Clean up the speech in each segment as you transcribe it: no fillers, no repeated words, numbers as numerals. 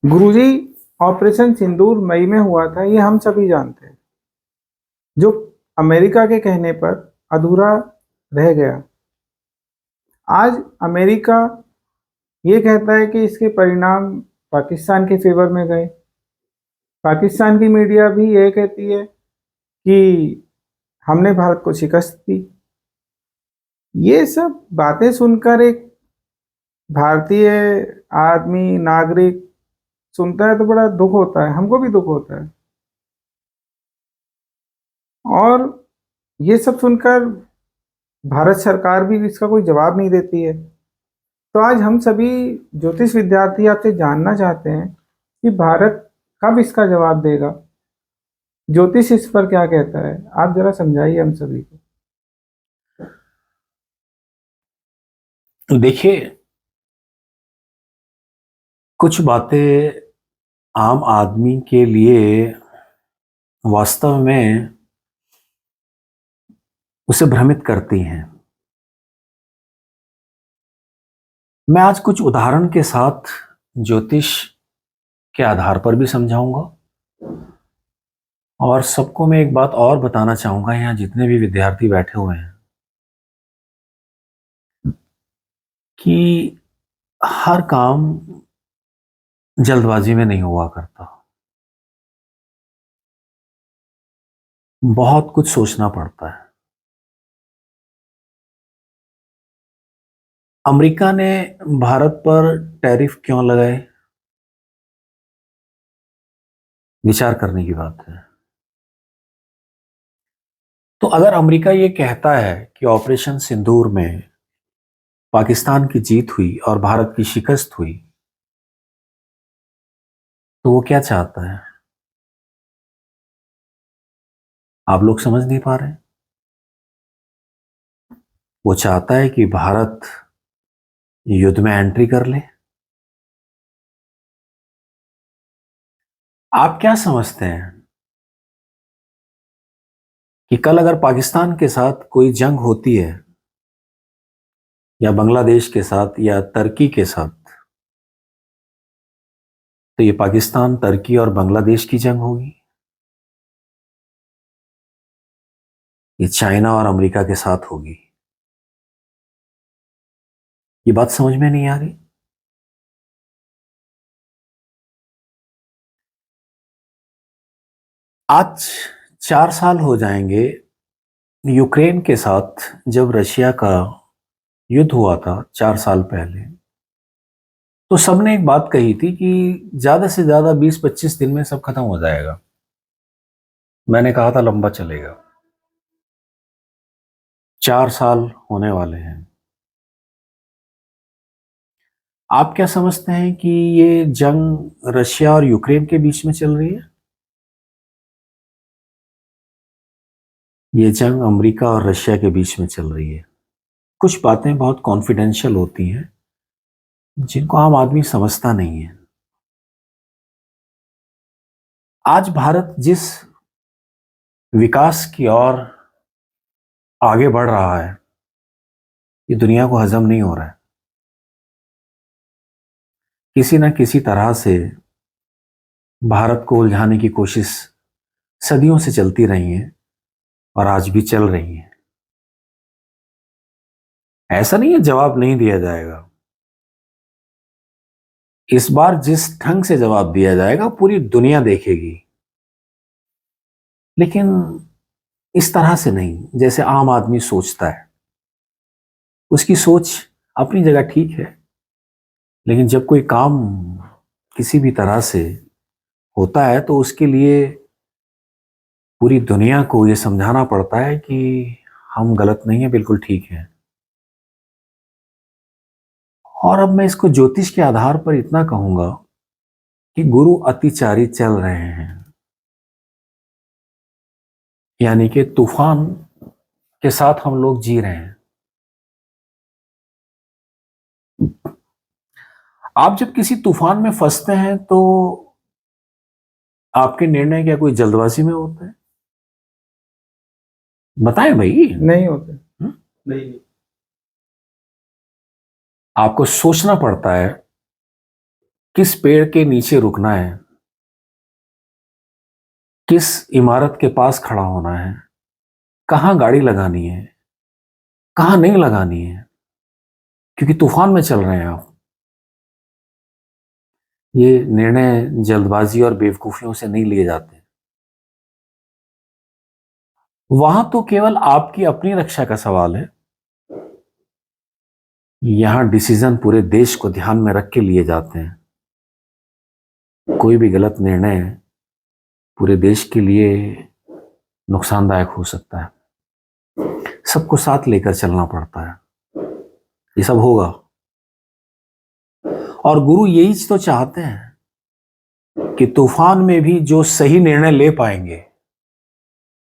गुरुजी, operation सिंदूर मई में हुआ था, ये हम सभी जानते हैं, जो अमेरिका के कहने पर अधूरा रह गया। आज अमेरिका ये कहता है कि इसके परिणाम पाकिस्तान के फेवर में गए। पाकिस्तान की मीडिया भी ये कहती है कि हमने भारत को शिकस्त दी। ये सब बातें सुनकर एक भारतीय आदमी, नागरिक सुनता है तो बड़ा दुख होता है, हमको भी दुख होता है। और ये सब सुनकर भारत सरकार भी इसका कोई जवाब नहीं देती है। तो आज हम सभी ज्योतिष विद्यार्थी आपसे जानना चाहते हैं कि भारत कब इसका जवाब देगा। ज्योतिष इस पर क्या कहता है, आप जरा समझाइए हम सभी को। देखिए, कुछ बातें आम आदमी के लिए वास्तव में उसे भ्रमित करती हैं। मैं आज कुछ उदाहरण के साथ ज्योतिष के आधार पर भी समझाऊंगा, और सबको मैं एक बात और बताना चाहूंगा, यहाँ जितने भी विद्यार्थी बैठे हुए हैं, कि हर काम जल्दबाजी में नहीं हुआ करता। बहुत कुछ सोचना पड़ता है। अमेरिका ने भारत पर टैरिफ क्यों लगाए, विचार करने की बात है। तो अगर अमेरिका ये कहता है कि ऑपरेशन सिंदूर में पाकिस्तान की जीत हुई और भारत की शिकस्त हुई, तो वो क्या चाहता है? आप लोग समझ नहीं पा रहे? वो चाहता है कि भारत युद्ध में एंट्री कर ले। आप क्या समझते हैं कि कल अगर पाकिस्तान के साथ कोई जंग होती है, या बांग्लादेश के साथ या तुर्की के साथ, तो ये पाकिस्तान, तुर्की और बांग्लादेश की जंग होगी? ये चाइना और अमेरिका के साथ होगी? ये बात समझ में नहीं आ रही? आज 4 साल हो जाएंगे यूक्रेन के साथ, जब रशिया का युद्ध हुआ था 4 साल पहले। तो सबने एक बात कही थी कि ज्यादा से ज्यादा 20-25 दिन में सब खत्म हो जाएगा। मैंने कहा था लंबा चलेगा। 4 साल होने वाले हैं। आप क्या समझते हैं कि ये जंग रशिया और यूक्रेन के बीच में चल रही है? ये जंग अमेरिका और रशिया के बीच में चल रही है। कुछ बातें बहुत कॉन्फिडेंशियल होती हैं, जिनको आम आदमी समझता नहीं है। आज भारत जिस विकास की ओर आगे बढ़ रहा है, ये दुनिया को हजम नहीं हो रहा है। किसी न किसी तरह से भारत को उलझाने की कोशिश सदियों से चलती रही है, और आज भी चल रही है। ऐसा नहीं है जवाब नहीं दिया जाएगा। इस बार जिस ढंग से जवाब दिया जाएगा पूरी दुनिया देखेगी, लेकिन इस तरह से नहीं जैसे आम आदमी सोचता है। उसकी सोच अपनी जगह ठीक है, लेकिन जब कोई काम किसी भी तरह से होता है तो उसके लिए पूरी दुनिया को ये समझाना पड़ता है कि हम गलत नहीं है, बिल्कुल ठीक है। और अब मैं इसको ज्योतिष के आधार पर इतना कहूंगा कि गुरु अतिचारी चल रहे हैं, यानी कि तूफान के साथ हम लोग जी रहे हैं। आप जब किसी तूफान में फंसते हैं तो आपके निर्णय क्या कोई जल्दबाजी में होते हैं? बताएं भाई। नहीं होते। नहीं, आपको सोचना पड़ता है किस पेड़ के नीचे रुकना है, किस इमारत के पास खड़ा होना है, कहाँ गाड़ी लगानी है, कहाँ नहीं लगानी है, क्योंकि तूफान में चल रहे हैं आप। ये निर्णय जल्दबाजी और बेवकूफियों से नहीं लिए जाते। वहां तो केवल आपकी अपनी रक्षा का सवाल है। यहां डिसीजन पूरे देश को ध्यान में रख के लिए जाते हैं। कोई भी गलत निर्णय पूरे देश के लिए नुकसानदायक हो सकता है। सबको साथ लेकर चलना पड़ता है। ये सब होगा, और गुरु यही तो चाहते हैं कि तूफान में भी जो सही निर्णय ले पाएंगे,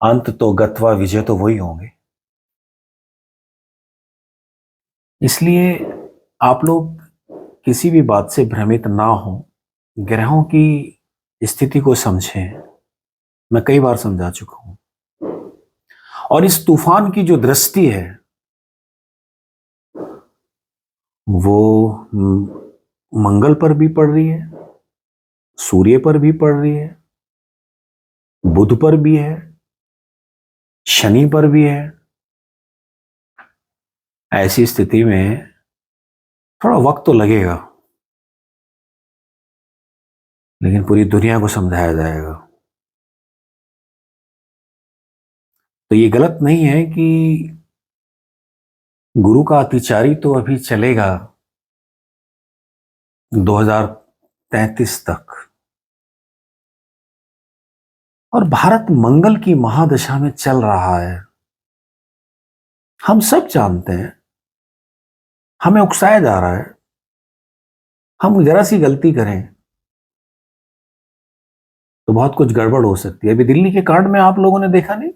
अंत तो गत्वा विजय तो वही होंगे। इसलिए आप लोग किसी भी बात से भ्रमित ना हो, ग्रहों की स्थिति को समझें। मैं कई बार समझा चुका हूं। और इस तूफान की जो दृष्टि है वो मंगल पर भी पड़ रही है, सूर्य पर भी पड़ रही है, बुध पर भी है, शनि पर भी है। ऐसी स्थिति में थोड़ा वक्त तो लगेगा, लेकिन पूरी दुनिया को समझाया जाएगा। तो ये गलत नहीं है कि गुरु का अतिचारी तो अभी चलेगा 2033 तक, और भारत मंगल की महादशा में चल रहा है। हम सब जानते हैं, हमें उकसाया जा रहा है। हम जरा सी गलती करें तो बहुत कुछ गड़बड़ हो सकती है। अभी दिल्ली के कांड में आप लोगों ने देखा नहीं?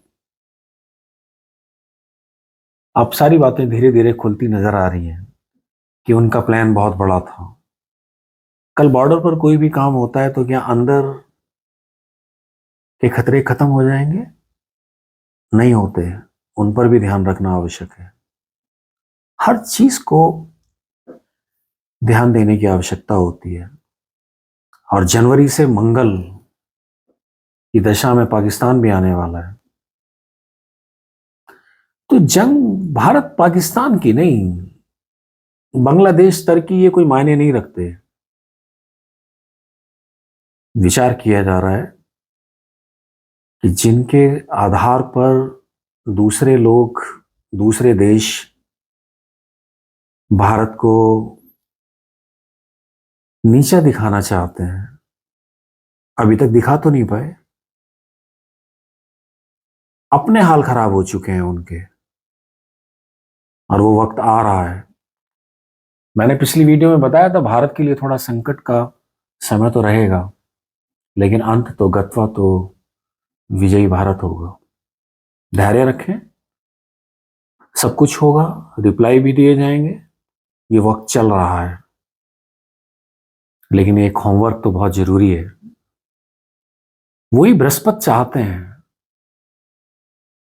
अब सारी बातें धीरे धीरे खुलती नजर आ रही हैं कि उनका प्लान बहुत बड़ा था। कल बॉर्डर पर कोई भी काम होता है तो क्या अंदर के खतरे खत्म हो जाएंगे? नहीं होते। उन पर भी ध्यान रखना आवश्यक है। हर चीज को ध्यान देने की आवश्यकता होती है। और जनवरी से मंगल की दशा में पाकिस्तान भी आने वाला है। तो जंग भारत पाकिस्तान की नहीं, बांग्लादेश टर्की, ये कोई मायने नहीं रखते। विचार किया जा रहा है कि जिनके आधार पर दूसरे लोग, दूसरे देश भारत को नीचा दिखाना चाहते हैं, अभी तक दिखा तो नहीं पाए। अपने हाल खराब हो चुके हैं उनके, और वो वक्त आ रहा है। मैंने पिछली वीडियो में बताया था, भारत के लिए थोड़ा संकट का समय तो रहेगा, लेकिन अंत तो गत्वा तो विजयी भारत होगा। धैर्य रखें, सब कुछ होगा, रिप्लाई भी दिए जाएंगे। ये वक्त चल रहा है, लेकिन एक होमवर्क तो बहुत जरूरी है। वही बृहस्पति चाहते हैं,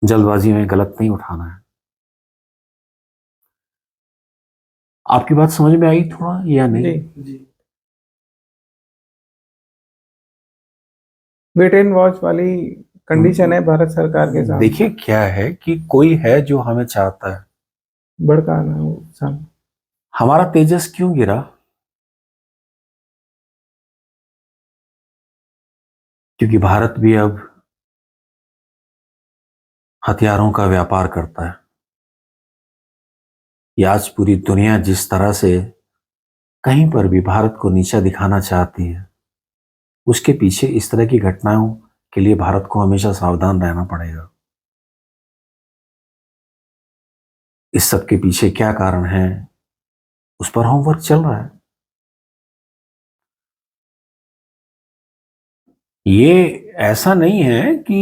जल्दबाजी में गलत नहीं उठाना है। आपकी बात समझ में आई थोड़ा या नहीं? जी, वेट एंड वॉच वाली कंडीशन है भारत सरकार के साथ। देखिए क्या है कि कोई है जो हमें चाहता है भड़काना वो सामने। हमारा तेजस क्यों गिरा? क्योंकि भारत भी अब हथियारों का व्यापार करता है। ये आज पूरी दुनिया जिस तरह से कहीं पर भी भारत को नीचा दिखाना चाहती है, उसके पीछे इस तरह की घटनाओं के लिए भारत को हमेशा सावधान रहना पड़ेगा। इस सब के पीछे क्या कारण है, उस पर होमवर्क चल रहा है। ये ऐसा नहीं है कि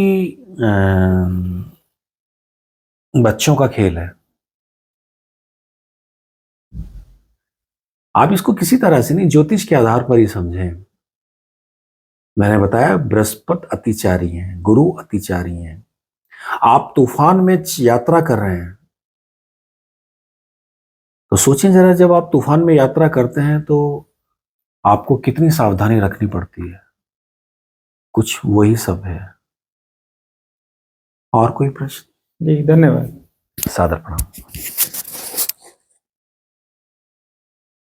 बच्चों का खेल है। आप इसको किसी तरह से नहीं, ज्योतिष के आधार पर ही समझें। मैंने बताया बृहस्पति अतिचारी हैं, गुरु अतिचारी हैं। आप तूफान में यात्रा कर रहे हैं, तो सोचें जरा, जब आप तूफान में यात्रा करते हैं तो आपको कितनी सावधानी रखनी पड़ती है, कुछ वही सब है। और कोई प्रश्न? जी, धन्यवाद। सादर प्रणाम।